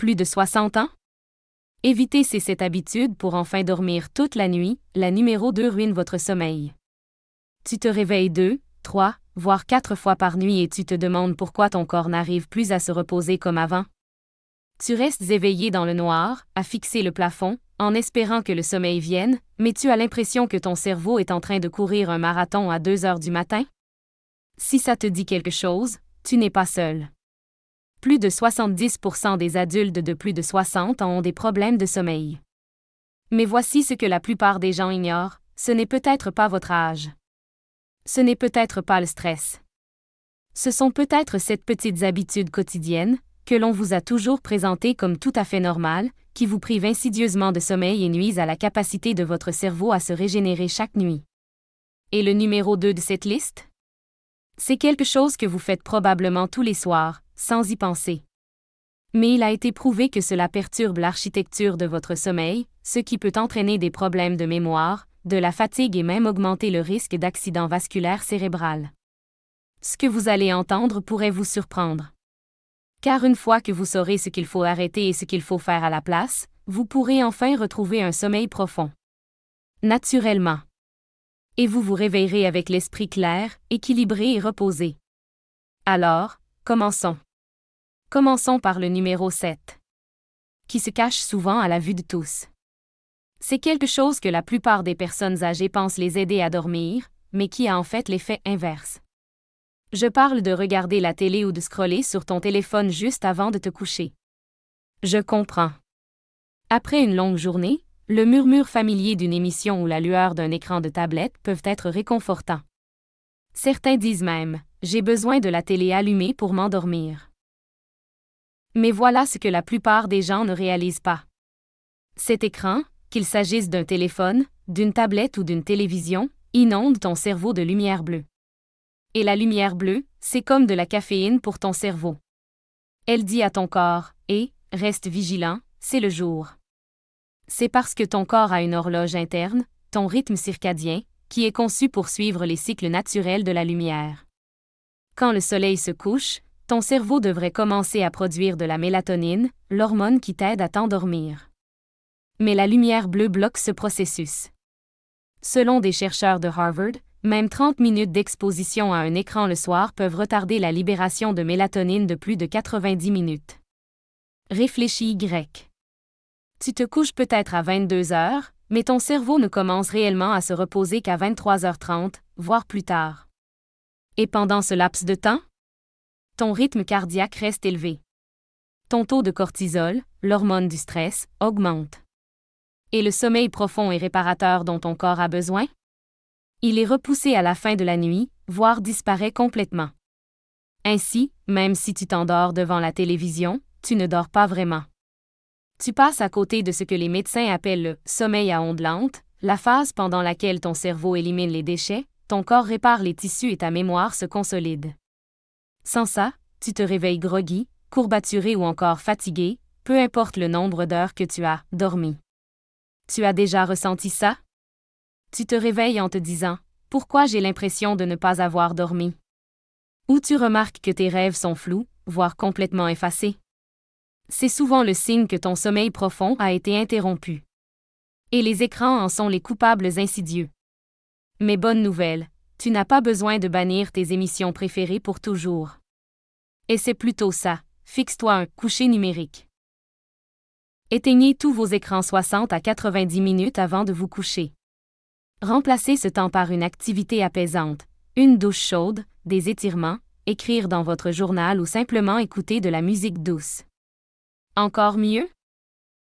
Plus de 60 ans? Évitez cette habitude pour enfin dormir toute la nuit. La numéro 2 ruine votre sommeil. Tu te réveilles 2, 3, voire 4 fois par nuit et tu te demandes pourquoi ton corps n'arrive plus à se reposer comme avant. Tu restes éveillé dans le noir, à fixer le plafond, en espérant que le sommeil vienne, mais tu as l'impression que ton cerveau est en train de courir un marathon à 2 heures du matin? Si ça te dit quelque chose, tu n'es pas seul. Plus de 70% des adultes de plus de 60 ans ont des problèmes de sommeil. Mais voici ce que la plupart des gens ignorent, ce n'est peut-être pas votre âge. Ce n'est peut-être pas le stress. Ce sont peut-être ces petites habitudes quotidiennes, que l'on vous a toujours présentées comme tout à fait normales, qui vous privent insidieusement de sommeil et nuisent à la capacité de votre cerveau à se régénérer chaque nuit. Et le numéro 2 de cette liste? C'est quelque chose que vous faites probablement tous les soirs, sans y penser. Mais il a été prouvé que cela perturbe l'architecture de votre sommeil, ce qui peut entraîner des problèmes de mémoire, de la fatigue et même augmenter le risque d'accident vasculaire cérébral. Ce que vous allez entendre pourrait vous surprendre. Car une fois que vous saurez ce qu'il faut arrêter et ce qu'il faut faire à la place, vous pourrez enfin retrouver un sommeil profond. Naturellement. Et vous vous réveillerez avec l'esprit clair, équilibré et reposé. Alors, commençons. Commençons par le numéro 7. Qui se cache souvent à la vue de tous. C'est quelque chose que la plupart des personnes âgées pensent les aider à dormir, mais qui a en fait l'effet inverse. Je parle de regarder la télé ou de scroller sur ton téléphone juste avant de te coucher. Je comprends. Après une longue journée, le murmure familier d'une émission ou la lueur d'un écran de tablette peuvent être réconfortants. Certains disent même « J'ai besoin de la télé allumée pour m'endormir ». Mais voilà ce que la plupart des gens ne réalisent pas. Cet écran, qu'il s'agisse d'un téléphone, d'une tablette ou d'une télévision, inonde ton cerveau de lumière bleue. Et la lumière bleue, c'est comme de la caféine pour ton cerveau. Elle dit à ton corps « Hé, reste vigilant, c'est le jour ». C'est parce que ton corps a une horloge interne, ton rythme circadien, qui est conçu pour suivre les cycles naturels de la lumière. Quand le soleil se couche, ton cerveau devrait commencer à produire de la mélatonine, l'hormone qui t'aide à t'endormir. Mais la lumière bleue bloque ce processus. Selon des chercheurs de Harvard, même 30 minutes d'exposition à un écran le soir peuvent retarder la libération de mélatonine de plus de 90 minutes. Réfléchis Y. Tu te couches peut-être à 22 heures, mais ton cerveau ne commence réellement à se reposer qu'à 23h30, voire plus tard. Et pendant ce laps de temps, ton rythme cardiaque reste élevé. Ton taux de cortisol, l'hormone du stress, augmente. Et le sommeil profond et réparateur dont ton corps a besoin? Il est repoussé à la fin de la nuit, voire disparaît complètement. Ainsi, même si tu t'endors devant la télévision, tu ne dors pas vraiment. Tu passes à côté de ce que les médecins appellent le « sommeil à ondes lentes », la phase pendant laquelle ton cerveau élimine les déchets, ton corps répare les tissus et ta mémoire se consolide. Sans ça, tu te réveilles groggy, courbaturé ou encore fatigué, peu importe le nombre d'heures que tu as dormi. Tu as déjà ressenti ça? Tu te réveilles en te disant « Pourquoi j'ai l'impression de ne pas avoir dormi ?» Ou tu remarques que tes rêves sont flous, voire complètement effacés. C'est souvent le signe que ton sommeil profond a été interrompu. Et les écrans en sont les coupables insidieux. Mais bonne nouvelle, tu n'as pas besoin de bannir tes émissions préférées pour toujours. Et c'est plutôt ça, fixe-toi un coucher numérique. Éteignez tous vos écrans 60 à 90 minutes avant de vous coucher. Remplacez ce temps par une activité apaisante, une douche chaude, des étirements, écrire dans votre journal ou simplement écouter de la musique douce. Encore mieux?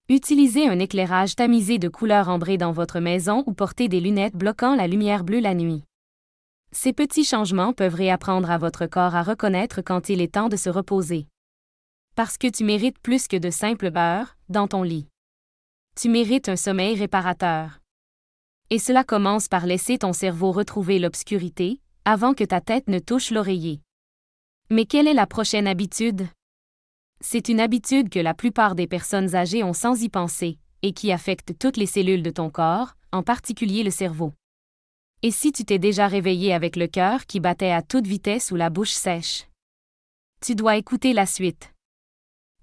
Utilisez un éclairage tamisé de couleurs ambrées dans votre maison ou portez des lunettes bloquant la lumière bleue la nuit. Ces petits changements peuvent réapprendre à votre corps à reconnaître quand il est temps de se reposer. Parce que tu mérites plus que de simples heures dans ton lit. Tu mérites un sommeil réparateur. Et cela commence par laisser ton cerveau retrouver l'obscurité, avant que ta tête ne touche l'oreiller. Mais quelle est la prochaine habitude? C'est une habitude que la plupart des personnes âgées ont sans y penser, et qui affecte toutes les cellules de ton corps, en particulier le cerveau. Et si tu t'es déjà réveillé avec le cœur qui battait à toute vitesse ou la bouche sèche? Tu dois écouter la suite.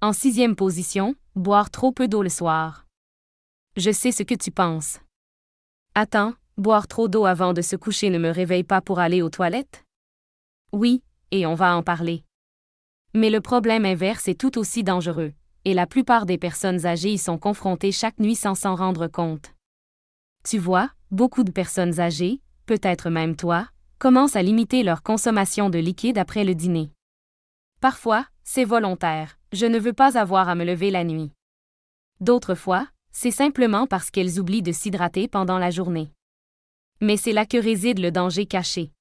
En 6e position, boire trop peu d'eau le soir. Je sais ce que tu penses. Attends, boire trop d'eau avant de se coucher ne me réveille pas pour aller aux toilettes? Oui, et on va en parler. Mais le problème inverse est tout aussi dangereux, et la plupart des personnes âgées y sont confrontées chaque nuit sans s'en rendre compte. Tu vois, beaucoup de personnes âgées, peut-être même toi, commencent à limiter leur consommation de liquide après le dîner. Parfois, c'est volontaire, je ne veux pas avoir à me lever la nuit. D'autres fois, c'est simplement parce qu'elles oublient de s'hydrater pendant la journée. Mais c'est là que réside le danger caché.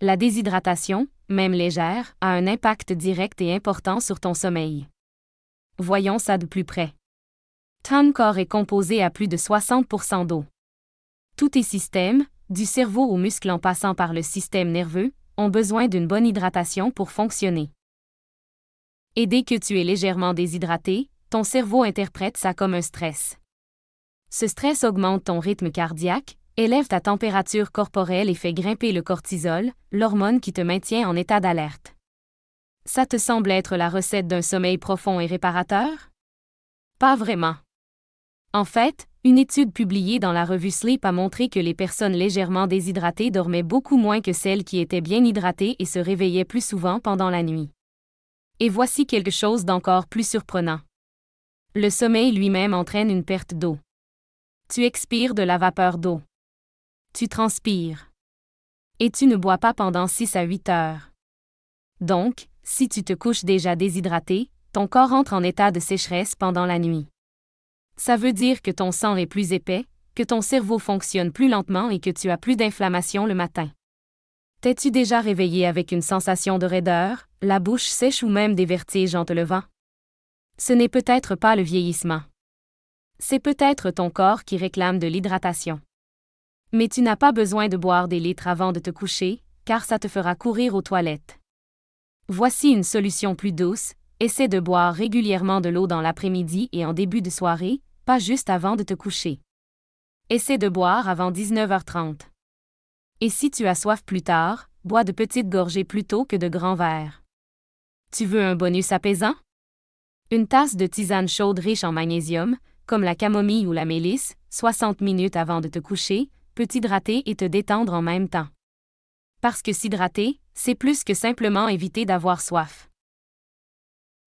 La déshydratation, même légère, a un impact direct et important sur ton sommeil. Voyons ça de plus près. Ton corps est composé à plus de 60% d'eau. Tous tes systèmes, du cerveau aux muscles en passant par le système nerveux, ont besoin d'une bonne hydratation pour fonctionner. Et dès que tu es légèrement déshydraté, ton cerveau interprète ça comme un stress. Ce stress augmente ton rythme cardiaque, élève ta température corporelle et fait grimper le cortisol, l'hormone qui te maintient en état d'alerte. Ça te semble être la recette d'un sommeil profond et réparateur? Pas vraiment. En fait, une étude publiée dans la revue Sleep a montré que les personnes légèrement déshydratées dormaient beaucoup moins que celles qui étaient bien hydratées et se réveillaient plus souvent pendant la nuit. Et voici quelque chose d'encore plus surprenant. Le sommeil lui-même entraîne une perte d'eau. Tu expires de la vapeur d'eau. Tu transpires. Et tu ne bois pas pendant 6 à 8 heures. Donc, si tu te couches déjà déshydraté, ton corps entre en état de sécheresse pendant la nuit. Ça veut dire que ton sang est plus épais, que ton cerveau fonctionne plus lentement et que tu as plus d'inflammation le matin. T'es-tu déjà réveillé avec une sensation de raideur, la bouche sèche ou même des vertiges en te levant? Ce n'est peut-être pas le vieillissement. C'est peut-être ton corps qui réclame de l'hydratation. Mais tu n'as pas besoin de boire des litres avant de te coucher, car ça te fera courir aux toilettes. Voici une solution plus douce, essaie de boire régulièrement de l'eau dans l'après-midi et en début de soirée, pas juste avant de te coucher. Essaie de boire avant 19h30. Et si tu as soif plus tard, bois de petites gorgées plutôt que de grands verres. Tu veux un bonus apaisant? Une tasse de tisane chaude riche en magnésium, comme la camomille ou la mélisse, 60 minutes avant de te coucher, peut t'hydrater et te détendre en même temps. Parce que s'hydrater, c'est plus que simplement éviter d'avoir soif.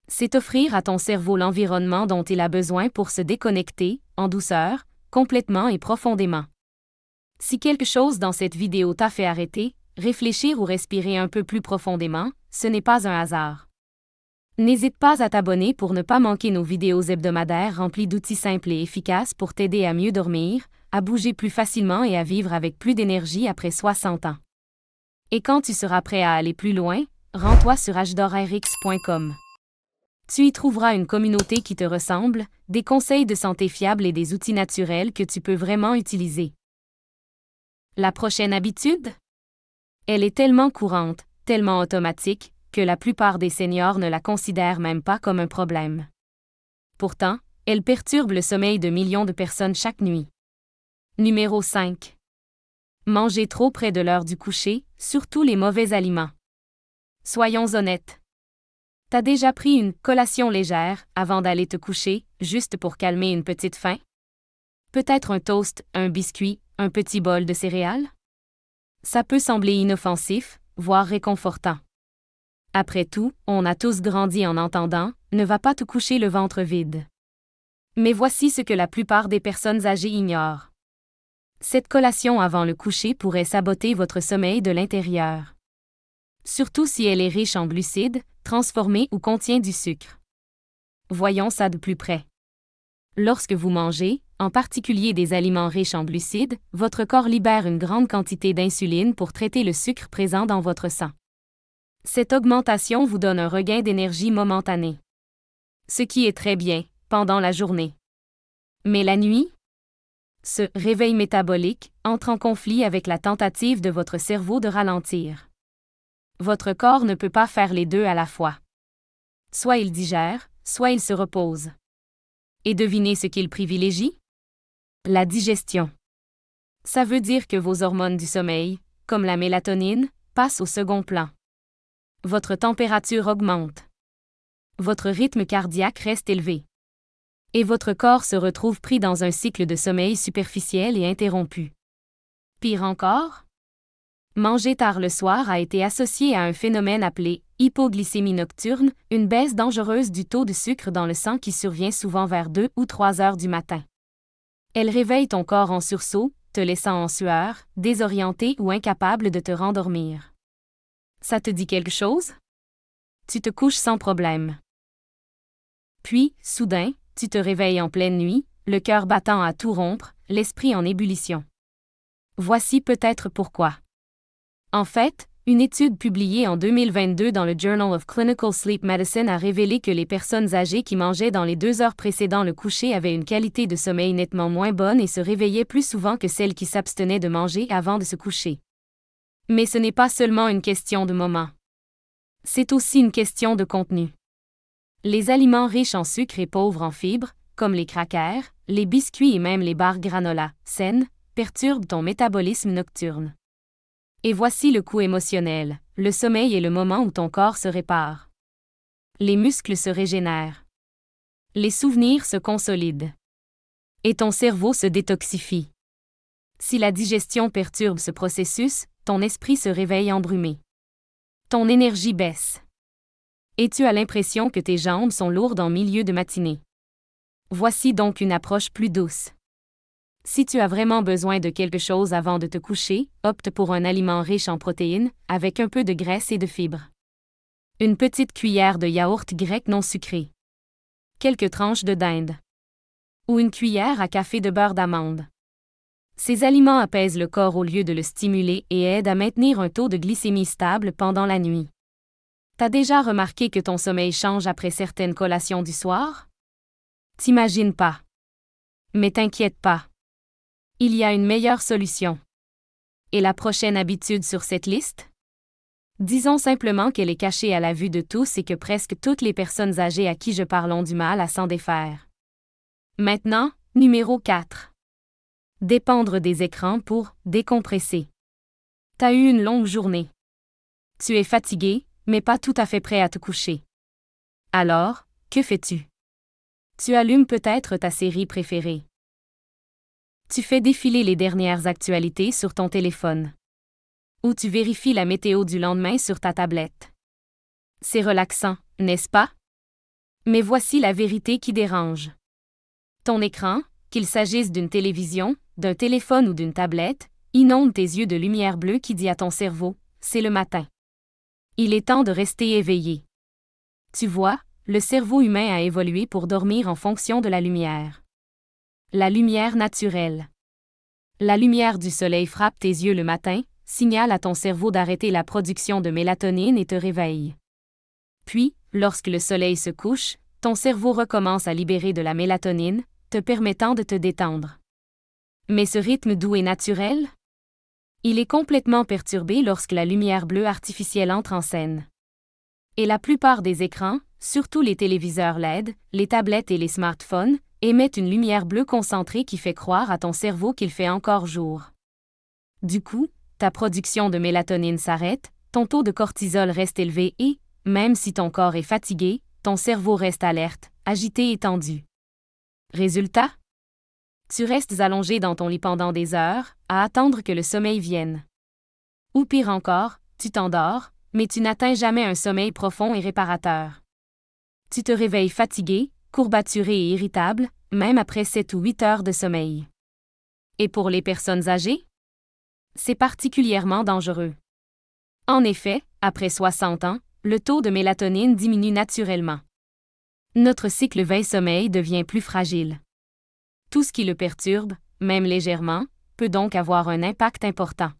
C'est offrir à ton cerveau l'environnement dont il a besoin pour se déconnecter, en douceur, complètement et profondément. Si quelque chose dans cette vidéo t'a fait arrêter, réfléchir ou respirer un peu plus profondément, ce n'est pas un hasard. N'hésite pas à t'abonner pour ne pas manquer nos vidéos hebdomadaires remplies d'outils simples et efficaces pour t'aider à mieux dormir, à bouger plus facilement et à vivre avec plus d'énergie après 60 ans. Et quand tu seras prêt à aller plus loin, rends-toi sur hdorrx.com. Tu y trouveras une communauté qui te ressemble, des conseils de santé fiables et des outils naturels que tu peux vraiment utiliser. La prochaine habitude? Elle est tellement courante, tellement automatique, que la plupart des seniors ne la considèrent même pas comme un problème. Pourtant, elle perturbe le sommeil de millions de personnes chaque nuit. Numéro 5. Manger trop près de l'heure du coucher, surtout les mauvais aliments. Soyons honnêtes. T'as déjà pris une collation légère avant d'aller te coucher, juste pour calmer une petite faim? Peut-être un toast, un biscuit, un petit bol de céréales? Ça peut sembler inoffensif, voire réconfortant. Après tout, on a tous grandi en entendant « ne va pas te coucher le ventre vide ». Mais voici ce que la plupart des personnes âgées ignorent. Cette collation avant le coucher pourrait saboter votre sommeil de l'intérieur. Surtout si elle est riche en glucides, transformée ou contient du sucre. Voyons ça de plus près. Lorsque vous mangez, en particulier des aliments riches en glucides, votre corps libère une grande quantité d'insuline pour traiter le sucre présent dans votre sang. Cette augmentation vous donne un regain d'énergie momentané. Ce qui est très bien, pendant la journée. Mais la nuit? Ce réveil métabolique entre en conflit avec la tentative de votre cerveau de ralentir. Votre corps ne peut pas faire les deux à la fois. Soit il digère, soit il se repose. Et devinez ce qu'il privilégie? La digestion. Ça veut dire que vos hormones du sommeil, comme la mélatonine, passent au second plan. Votre température augmente. votre rythme cardiaque reste élevé. Et votre corps se retrouve pris dans un cycle de sommeil superficiel et interrompu. Pire encore, manger tard le soir a été associé à un phénomène appelé hypoglycémie nocturne, une baisse dangereuse du taux de sucre dans le sang qui survient souvent vers 2 ou 3 heures du matin. Elle réveille ton corps en sursaut, te laissant en sueur, désorienté ou incapable de te rendormir. Ça te dit quelque chose? Tu te couches sans problème. Puis, soudain, tu te réveilles en pleine nuit, le cœur battant à tout rompre, l'esprit en ébullition. Voici peut-être pourquoi. En fait, une étude publiée en 2022 dans le Journal of Clinical Sleep Medicine a révélé que les personnes âgées qui mangeaient dans les 2 heures précédant le coucher avaient une qualité de sommeil nettement moins bonne et se réveillaient plus souvent que celles qui s'abstenaient de manger avant de se coucher. Mais ce n'est pas seulement une question de moment. C'est aussi une question de contenu. Les aliments riches en sucre et pauvres en fibres, comme les crackers, les biscuits et même les barres granola, saines, perturbent ton métabolisme nocturne. Et voici le coût émotionnel. Le sommeil est le moment où ton corps se répare. Les muscles se régénèrent. Les souvenirs se consolident. Et ton cerveau se détoxifie. Si la digestion perturbe ce processus, ton esprit se réveille embrumé. Ton énergie baisse. Et tu as l'impression que tes jambes sont lourdes en milieu de matinée. Voici donc une approche plus douce. Si tu as vraiment besoin de quelque chose avant de te coucher, opte pour un aliment riche en protéines, avec un peu de graisse et de fibres. Une petite cuillère de yaourt grec non sucré. Quelques tranches de dinde. Ou une cuillère à café de beurre d'amande. Ces aliments apaisent le corps au lieu de le stimuler et aident à maintenir un taux de glycémie stable pendant la nuit. T'as déjà remarqué que ton sommeil change après certaines collations du soir? T'imagines pas. Mais t'inquiète pas. Il y a une meilleure solution. Et la prochaine habitude sur cette liste? Disons simplement qu'elle est cachée à la vue de tous et que presque toutes les personnes âgées à qui je parle ont du mal à s'en défaire. Maintenant, numéro 4. Dépendre des écrans pour décompresser. T'as eu une longue journée. Tu es fatigué, mais pas tout à fait prêt à te coucher. Alors, que fais-tu? Tu allumes peut-être ta série préférée. Tu fais défiler les dernières actualités sur ton téléphone. Ou tu vérifies la météo du lendemain sur ta tablette. C'est relaxant, n'est-ce pas? Mais voici la vérité qui dérange. Ton écran, qu'il s'agisse d'une télévision, d'un téléphone ou d'une tablette, inonde tes yeux de lumière bleue qui dit à ton cerveau, c'est le matin. Il est temps de rester éveillé. Tu vois, le cerveau humain a évolué pour dormir en fonction de la lumière. La lumière naturelle. La lumière du soleil frappe tes yeux le matin, signale à ton cerveau d'arrêter la production de mélatonine et te réveille. Puis, lorsque le soleil se couche, ton cerveau recommence à libérer de la mélatonine, te permettant de te détendre. Mais ce rythme doux et naturel? Il est complètement perturbé lorsque la lumière bleue artificielle entre en scène. Et la plupart des écrans, surtout les téléviseurs LED, les tablettes et les smartphones, émettent une lumière bleue concentrée qui fait croire à ton cerveau qu'il fait encore jour. Du coup, ta production de mélatonine s'arrête, ton taux de cortisol reste élevé et, même si ton corps est fatigué, ton cerveau reste alerte, agité et tendu. Résultat? Tu restes allongé dans ton lit pendant des heures, à attendre que le sommeil vienne. Ou pire encore, tu t'endors, mais tu n'atteins jamais un sommeil profond et réparateur. Tu te réveilles fatigué, courbaturé et irritable, même après 7 ou 8 heures de sommeil. Et pour les personnes âgées? C'est particulièrement dangereux. En effet, après 60 ans, le taux de mélatonine diminue naturellement. Notre cycle veille-sommeil devient plus fragile. Tout ce qui le perturbe, même légèrement, peut donc avoir un impact important.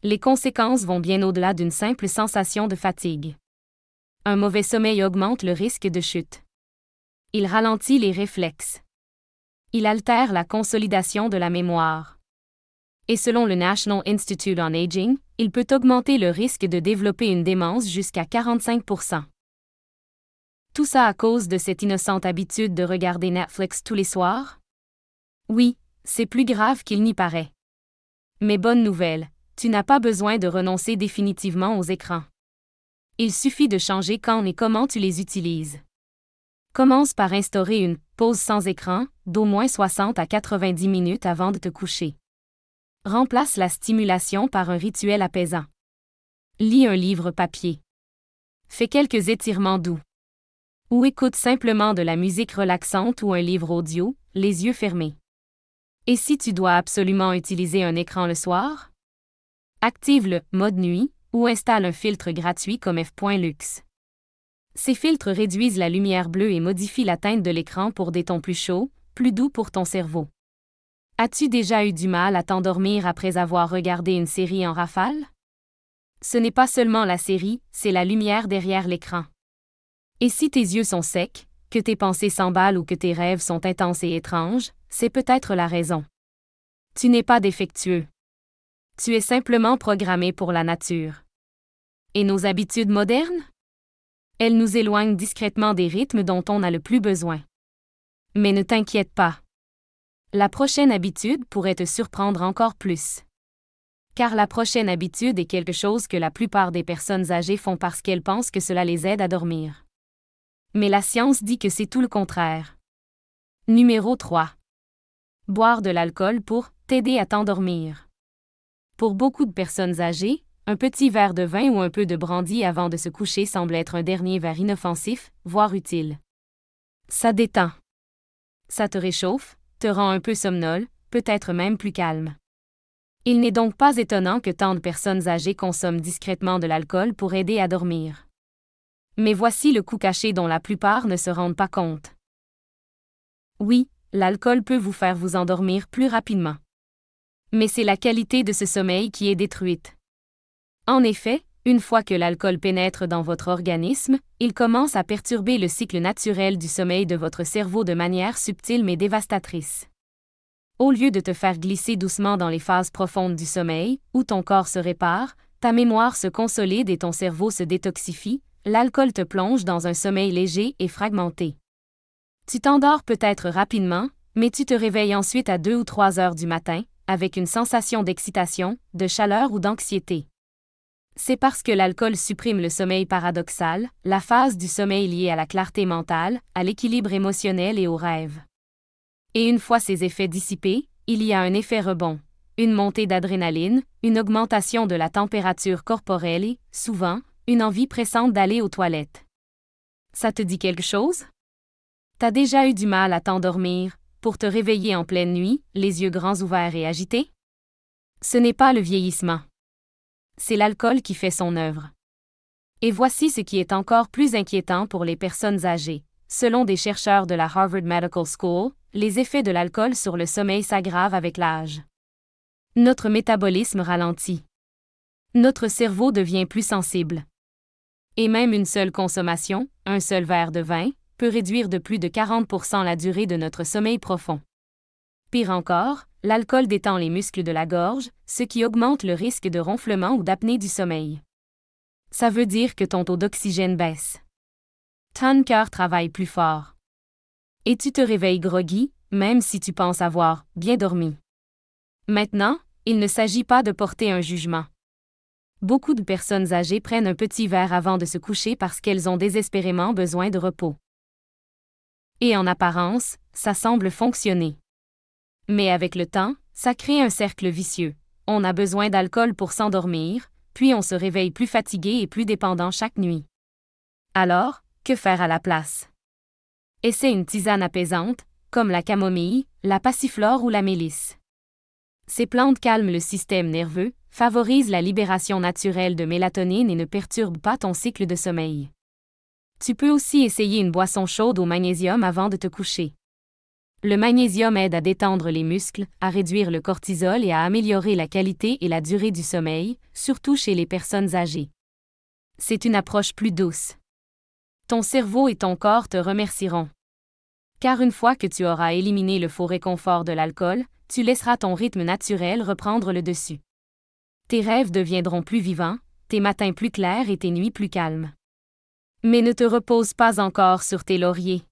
Les conséquences vont bien au-delà d'une simple sensation de fatigue. Un mauvais sommeil augmente le risque de chute. Il ralentit les réflexes. Il altère la consolidation de la mémoire. Et selon le National Institute on Aging, il peut augmenter le risque de développer une démence jusqu'à 45%. Tout ça à cause de cette innocente habitude de regarder Netflix tous les soirs? Oui, c'est plus grave qu'il n'y paraît. Mais bonne nouvelle, tu n'as pas besoin de renoncer définitivement aux écrans. Il suffit de changer quand et comment tu les utilises. Commence par instaurer une pause sans écran d'au moins 60 à 90 minutes avant de te coucher. Remplace la stimulation par un rituel apaisant. Lis un livre papier. Fais quelques étirements doux. Ou écoute simplement de la musique relaxante ou un livre audio, les yeux fermés. Et si tu dois absolument utiliser un écran le soir? Active le mode nuit ou installe un filtre gratuit comme F.Lux. Ces filtres réduisent la lumière bleue et modifient la teinte de l'écran pour des tons plus chauds, plus doux pour ton cerveau. As-tu déjà eu du mal à t'endormir après avoir regardé une série en rafale? Ce n'est pas seulement la série, c'est la lumière derrière l'écran. Et si tes yeux sont secs, que tes pensées s'emballent ou que tes rêves sont intenses et étranges, c'est peut-être la raison. Tu n'es pas défectueux. Tu es simplement programmé pour la nature. Et nos habitudes modernes? Elles nous éloignent discrètement des rythmes dont on a le plus besoin. Mais ne t'inquiète pas. La prochaine habitude pourrait te surprendre encore plus. Car la prochaine habitude est quelque chose que la plupart des personnes âgées font parce qu'elles pensent que cela les aide à dormir. Mais la science dit que c'est tout le contraire. Numéro 3. Boire de l'alcool pour t'aider à t'endormir. Pour beaucoup de personnes âgées, un petit verre de vin ou un peu de brandy avant de se coucher semble être un dernier verre inoffensif, voire utile. Ça détend. Ça te réchauffe, te rend un peu somnole, peut-être même plus calme. Il n'est donc pas étonnant que tant de personnes âgées consomment discrètement de l'alcool pour aider à dormir. Mais voici le coup caché dont la plupart ne se rendent pas compte. Oui, l'alcool peut vous faire vous endormir plus rapidement. Mais c'est la qualité de ce sommeil qui est détruite. En effet, une fois que l'alcool pénètre dans votre organisme, il commence à perturber le cycle naturel du sommeil de votre cerveau de manière subtile mais dévastatrice. Au lieu de te faire glisser doucement dans les phases profondes du sommeil, où ton corps se répare, ta mémoire se consolide et ton cerveau se détoxifie, l'alcool te plonge dans un sommeil léger et fragmenté. Tu t'endors peut-être rapidement, mais tu te réveilles ensuite à 2 ou 3 heures du matin, avec une sensation d'excitation, de chaleur ou d'anxiété. C'est parce que l'alcool supprime le sommeil paradoxal, la phase du sommeil liée à la clarté mentale, à l'équilibre émotionnel et aux rêves. Et une fois ces effets dissipés, il y a un effet rebond, une montée d'adrénaline, une augmentation de la température corporelle et, souvent, une envie pressante d'aller aux toilettes. Ça te dit quelque chose? T'as déjà eu du mal à t'endormir, pour te réveiller en pleine nuit, les yeux grands ouverts et agités? Ce n'est pas le vieillissement. C'est l'alcool qui fait son œuvre. Et voici ce qui est encore plus inquiétant pour les personnes âgées. Selon des chercheurs de la Harvard Medical School, les effets de l'alcool sur le sommeil s'aggravent avec l'âge. Notre métabolisme ralentit. Notre cerveau devient plus sensible. Et même une seule consommation, un seul verre de vin, peut réduire de plus de 40% la durée de notre sommeil profond. Pire encore, l'alcool détend les muscles de la gorge, ce qui augmente le risque de ronflement ou d'apnée du sommeil. Ça veut dire que ton taux d'oxygène baisse. Ton cœur travaille plus fort. Et tu te réveilles groggy, même si tu penses avoir bien dormi. Maintenant, il ne s'agit pas de porter un jugement. Beaucoup de personnes âgées prennent un petit verre avant de se coucher parce qu'elles ont désespérément besoin de repos. Et en apparence, ça semble fonctionner. Mais avec le temps, ça crée un cercle vicieux. On a besoin d'alcool pour s'endormir, puis on se réveille plus fatigué et plus dépendant chaque nuit. Alors, que faire à la place? Essaie une tisane apaisante, comme la camomille, la passiflore ou la mélisse. Ces plantes calment le système nerveux, favorisent la libération naturelle de mélatonine et ne perturbent pas ton cycle de sommeil. Tu peux aussi essayer une boisson chaude au magnésium avant de te coucher. Le magnésium aide à détendre les muscles, à réduire le cortisol et à améliorer la qualité et la durée du sommeil, surtout chez les personnes âgées. C'est une approche plus douce. Ton cerveau et ton corps te remercieront. Car une fois que tu auras éliminé le faux réconfort de l'alcool, tu laisseras ton rythme naturel reprendre le dessus. Tes rêves deviendront plus vivants, tes matins plus clairs et tes nuits plus calmes. Mais ne te repose pas encore sur tes lauriers.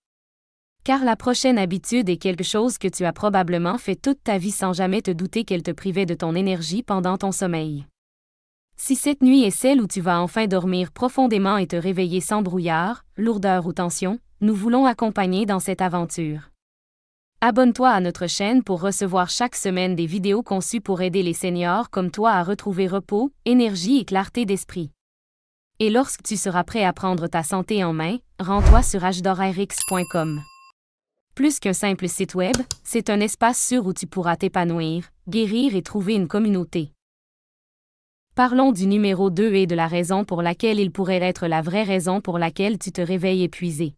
Car la prochaine habitude est quelque chose que tu as probablement fait toute ta vie sans jamais te douter qu'elle te privait de ton énergie pendant ton sommeil. Si cette nuit est celle où tu vas enfin dormir profondément et te réveiller sans brouillard, lourdeur ou tension, nous voulons accompagner dans cette aventure. Abonne-toi à notre chaîne pour recevoir chaque semaine des vidéos conçues pour aider les seniors comme toi à retrouver repos, énergie et clarté d'esprit. Et lorsque tu seras prêt à prendre ta santé en main, rends-toi sur hdorrx.com. Plus qu'un simple site web, c'est un espace sûr où tu pourras t'épanouir, guérir et trouver une communauté. Parlons du numéro 2 et de la raison pour laquelle il pourrait être la vraie raison pour laquelle tu te réveilles épuisé.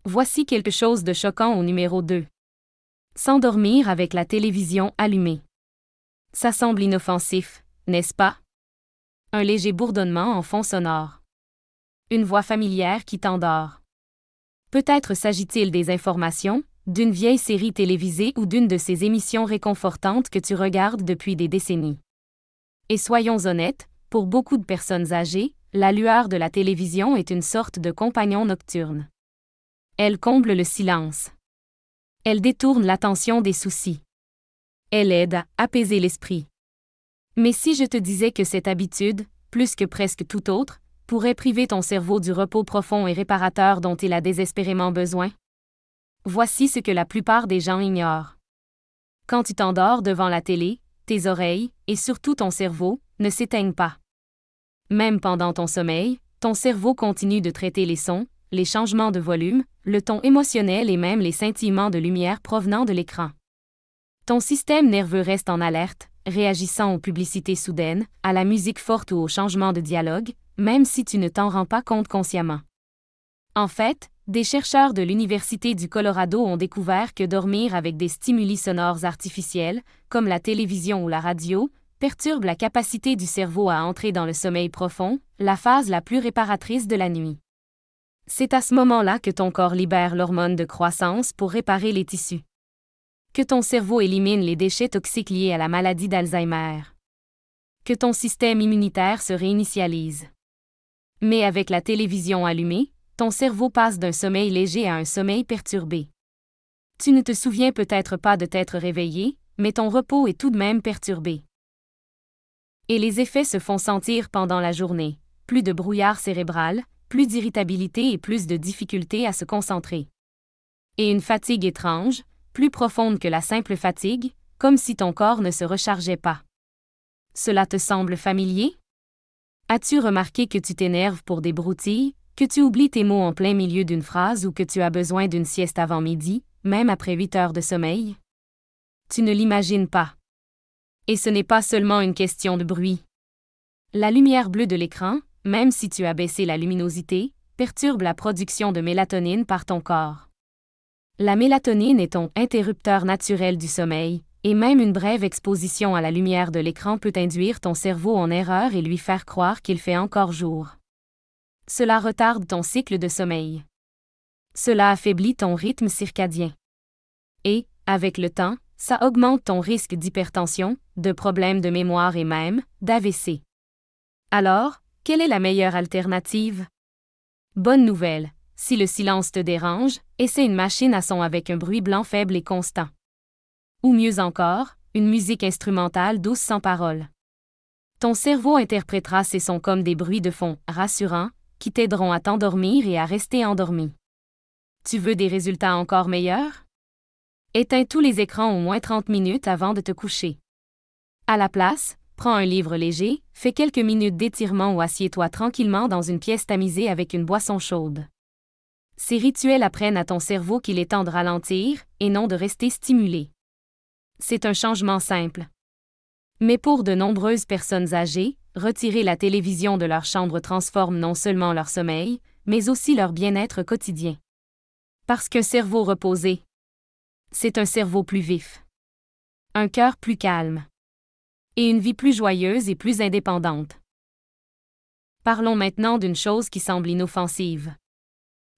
Voici quelque chose de choquant au numéro 2. S'endormir avec la télévision allumée. Ça semble inoffensif, n'est-ce pas? Un léger bourdonnement en fond sonore. Une voix familière qui t'endort. Peut-être s'agit-il des informations, d'une vieille série télévisée ou d'une de ces émissions réconfortantes que tu regardes depuis des décennies. Et soyons honnêtes, pour beaucoup de personnes âgées, la lueur de la télévision est une sorte de compagnon nocturne. Elle comble le silence. Elle détourne l'attention des soucis. Elle aide à apaiser l'esprit. Mais si je te disais que cette habitude, plus que presque tout autre, pourrait priver ton cerveau du repos profond et réparateur dont il a désespérément besoin? Voici ce que la plupart des gens ignorent. Quand tu t'endors devant la télé, tes oreilles, et surtout ton cerveau, ne s'éteignent pas. Même pendant ton sommeil, ton cerveau continue de traiter les sons, les changements de volume, le ton émotionnel et même les scintillements de lumière provenant de l'écran. Ton système nerveux reste en alerte, réagissant aux publicités soudaines, à la musique forte ou aux changements de dialogue, même si tu ne t'en rends pas compte consciemment. En fait, des chercheurs de l'Université du Colorado ont découvert que dormir avec des stimuli sonores artificiels, comme la télévision ou la radio, perturbe la capacité du cerveau à entrer dans le sommeil profond, la phase la plus réparatrice de la nuit. C'est à ce moment-là que ton corps libère l'hormone de croissance pour réparer les tissus. Que ton cerveau élimine les déchets toxiques liés à la maladie d'Alzheimer. Que ton système immunitaire se réinitialise. Mais avec la télévision allumée, ton cerveau passe d'un sommeil léger à un sommeil perturbé. Tu ne te souviens peut-être pas de t'être réveillé, mais ton repos est tout de même perturbé. Et les effets se font sentir pendant la journée. Plus de brouillard cérébral, plus d'irritabilité et plus de difficulté à se concentrer. Et une fatigue étrange, plus profonde que la simple fatigue, comme si ton corps ne se rechargeait pas. Cela te semble familier? As-tu remarqué que tu t'énerves pour des broutilles, que tu oublies tes mots en plein milieu d'une phrase ou que tu as besoin d'une sieste avant midi, même après 8 heures de sommeil? Tu ne l'imagines pas. Et ce n'est pas seulement une question de bruit. La lumière bleue de l'écran, même si tu as baissé la luminosité, perturbe la production de mélatonine par ton corps. La mélatonine est ton interrupteur naturel du sommeil, et même une brève exposition à la lumière de l'écran peut induire ton cerveau en erreur et lui faire croire qu'il fait encore jour. Cela retarde ton cycle de sommeil. Cela affaiblit ton rythme circadien. Et, avec le temps, ça augmente ton risque d'hypertension, de problèmes de mémoire et même d'AVC. Alors, quelle est la meilleure alternative? Bonne nouvelle, si le silence te dérange, essaie une machine à son avec un bruit blanc faible et constant. Ou mieux encore, une musique instrumentale douce sans paroles. Ton cerveau interprétera ces sons comme des bruits de fond rassurants, qui t'aideront à t'endormir et à rester endormi. Tu veux des résultats encore meilleurs? Éteins tous les écrans au moins 30 minutes avant de te coucher. À la place, prends un livre léger, fais quelques minutes d'étirement ou assieds-toi tranquillement dans une pièce tamisée avec une boisson chaude. Ces rituels apprennent à ton cerveau qu'il est temps de ralentir, et non de rester stimulé. C'est un changement simple. Mais pour de nombreuses personnes âgées, retirer la télévision de leur chambre transforme non seulement leur sommeil, mais aussi leur bien-être quotidien. Parce qu'un cerveau reposé, c'est un cerveau plus vif. Un cœur plus calme. Et une vie plus joyeuse et plus indépendante. Parlons maintenant d'une chose qui semble inoffensive.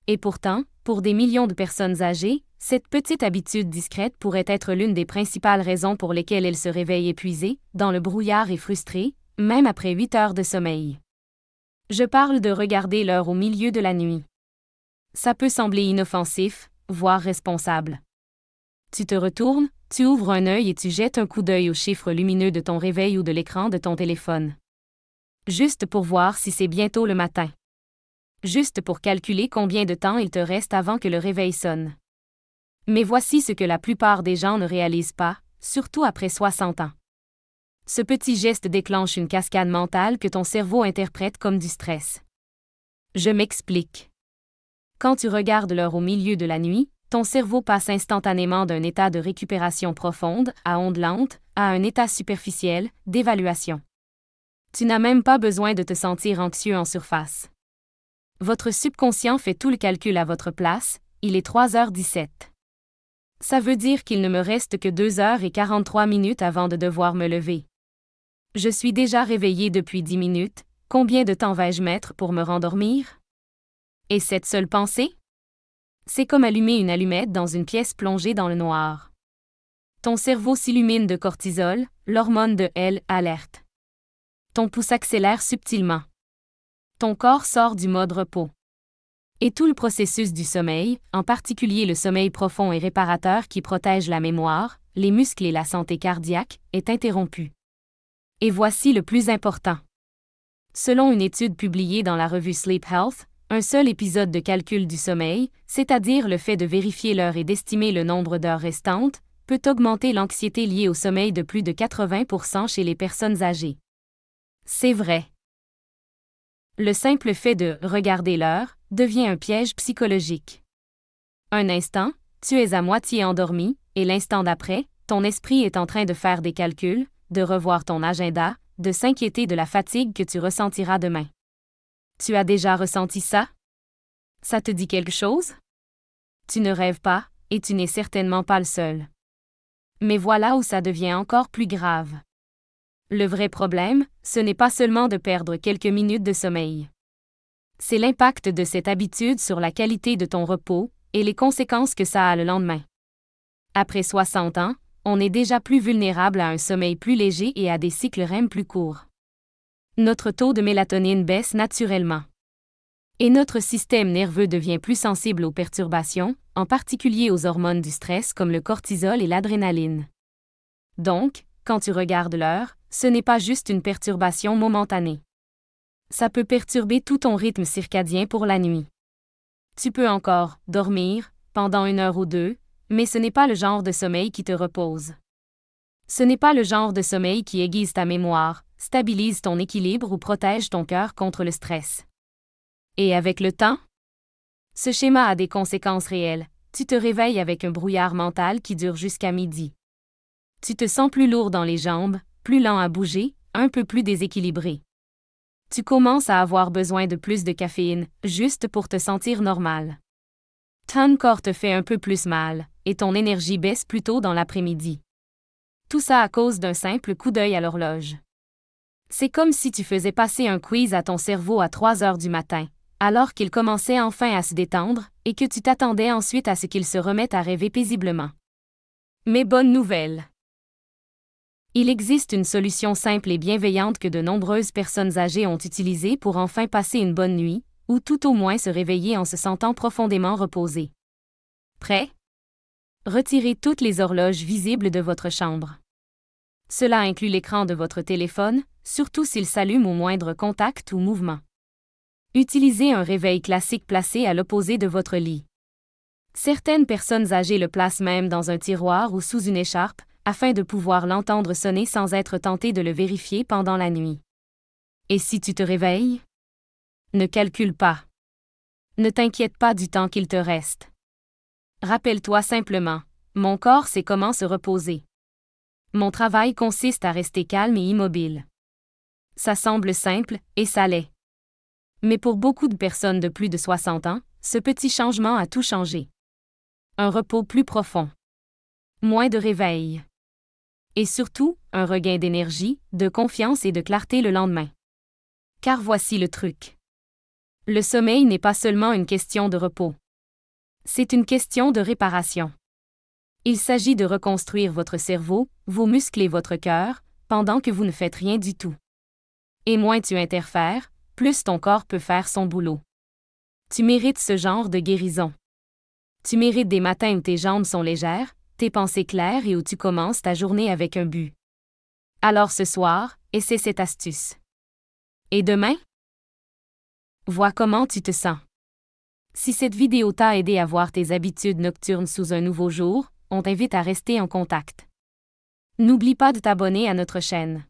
Et pourtant, pour des millions de personnes âgées, cette petite habitude discrète pourrait être l'une des principales raisons pour lesquelles elles se réveillent épuisées, dans le brouillard et frustrées, même après 8 heures de sommeil. Je parle de regarder l'heure au milieu de la nuit. Ça peut sembler inoffensif, voire responsable. Tu te retournes, tu ouvres un œil et tu jettes un coup d'œil aux chiffres lumineux de ton réveil ou de l'écran de ton téléphone. Juste pour voir si c'est bientôt le matin. juste pour calculer combien de temps il te reste avant que le réveil sonne. Mais voici ce que la plupart des gens ne réalisent pas, surtout après 60 ans. Ce petit geste déclenche une cascade mentale que ton cerveau interprète comme du stress. Je m'explique. Quand tu regardes l'heure au milieu de la nuit, ton cerveau passe instantanément d'un état de récupération profonde, à onde lente, à un état superficiel, d'évaluation. Tu n'as même pas besoin de te sentir anxieux en surface. Votre subconscient fait tout le calcul à votre place, il est 3h17. Ça veut dire qu'il ne me reste que 2h43 avant de devoir me lever. Je suis déjà réveillé depuis 10 minutes, combien de temps vais-je mettre pour me rendormir? Et cette seule pensée? C'est comme allumer une allumette dans une pièce plongée dans le noir. Ton cerveau s'illumine de cortisol, l'hormone de l'alerte. Ton pouls s'accélère subtilement. Ton corps sort du mode repos. Et tout le processus du sommeil, en particulier le sommeil profond et réparateur qui protège la mémoire, les muscles et la santé cardiaque, est interrompu. Et voici le plus important. Selon une étude publiée dans la revue Sleep Health, un seul épisode de calcul du sommeil, c'est-à-dire le fait de vérifier l'heure et d'estimer le nombre d'heures restantes, peut augmenter l'anxiété liée au sommeil de plus de 80% chez les personnes âgées. C'est vrai. Le simple fait de « regarder l'heure » devient un piège psychologique. Un instant, tu es à moitié endormi, et l'instant d'après, ton esprit est en train de faire des calculs, de revoir ton agenda, de s'inquiéter de la fatigue que tu ressentiras demain. Tu as déjà ressenti ça? Ça te dit quelque chose? Tu ne rêves pas, et tu n'es certainement pas le seul. Mais voilà où ça devient encore plus grave. Le vrai problème, ce n'est pas seulement de perdre quelques minutes de sommeil. C'est l'impact de cette habitude sur la qualité de ton repos, et les conséquences que ça a le lendemain. Après 60 ans, on est déjà plus vulnérable à un sommeil plus léger et à des cycles REM plus courts. Notre taux de mélatonine baisse naturellement. Et notre système nerveux devient plus sensible aux perturbations, en particulier aux hormones du stress comme le cortisol et l'adrénaline. Donc, quand tu regardes l'heure, ce n'est pas juste une perturbation momentanée. Ça peut perturber tout ton rythme circadien pour la nuit. Tu peux encore dormir pendant 1 heure ou 2, mais ce n'est pas le genre de sommeil qui te repose. Ce n'est pas le genre de sommeil qui aiguise ta mémoire, stabilise ton équilibre ou protège ton cœur contre le stress. Et avec le temps? Ce schéma a des conséquences réelles. Tu te réveilles avec un brouillard mental qui dure jusqu'à midi. Tu te sens plus lourd dans les jambes, plus lent à bouger, un peu plus déséquilibré. Tu commences à avoir besoin de plus de caféine, juste pour te sentir normal. Ton corps te fait un peu plus mal, et ton énergie baisse plus tôt dans l'après-midi. Tout ça à cause d'un simple coup d'œil à l'horloge. C'est comme si tu faisais passer un quiz à ton cerveau à 3 heures du matin, alors qu'il commençait enfin à se détendre, et que tu t'attendais ensuite à ce qu'il se remette à rêver paisiblement. Mais bonne nouvelle! Il existe une solution simple et bienveillante que de nombreuses personnes âgées ont utilisée pour enfin passer une bonne nuit, ou tout au moins se réveiller en se sentant profondément reposé. Prêt? Retirez toutes les horloges visibles de votre chambre. Cela inclut l'écran de votre téléphone, surtout s'il s'allume au moindre contact ou mouvement. Utilisez un réveil classique placé à l'opposé de votre lit. Certaines personnes âgées le placent même dans un tiroir ou sous une écharpe, afin de pouvoir l'entendre sonner sans être tenté de le vérifier pendant la nuit. Et si tu te réveilles? Ne calcule pas. Ne t'inquiète pas du temps qu'il te reste. Rappelle-toi simplement, mon corps sait comment se reposer. Mon travail consiste à rester calme et immobile. Ça semble simple, et ça l'est. Mais pour beaucoup de personnes de plus de 60 ans, ce petit changement a tout changé. Un repos plus profond. Moins de réveil. Et surtout, un regain d'énergie, de confiance et de clarté le lendemain. Car voici le truc. Le sommeil n'est pas seulement une question de repos. C'est une question de réparation. Il s'agit de reconstruire votre cerveau, vos muscles et votre cœur, pendant que vous ne faites rien du tout. Et moins tu interfères, plus ton corps peut faire son boulot. Tu mérites ce genre de guérison. Tu mérites des matins où tes jambes sont légères, tes pensées claires et où tu commences ta journée avec un but. Alors ce soir, essaie cette astuce. Et demain? Vois comment tu te sens. Si cette vidéo t'a aidé à voir tes habitudes nocturnes sous un nouveau jour, on t'invite à rester en contact. N'oublie pas de t'abonner à notre chaîne.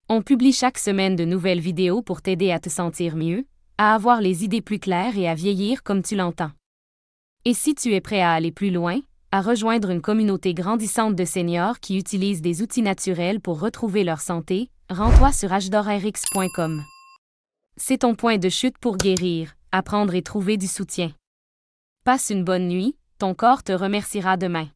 On publie chaque semaine de nouvelles vidéos pour t'aider à te sentir mieux, à avoir les idées plus claires et à vieillir comme tu l'entends. Et si tu es prêt à aller plus loin, à rejoindre une communauté grandissante de seniors qui utilisent des outils naturels pour retrouver leur santé, rends-toi sur agedorrx.com. C'est ton point de chute pour guérir, apprendre et trouver du soutien. Passe une bonne nuit, ton corps te remerciera demain.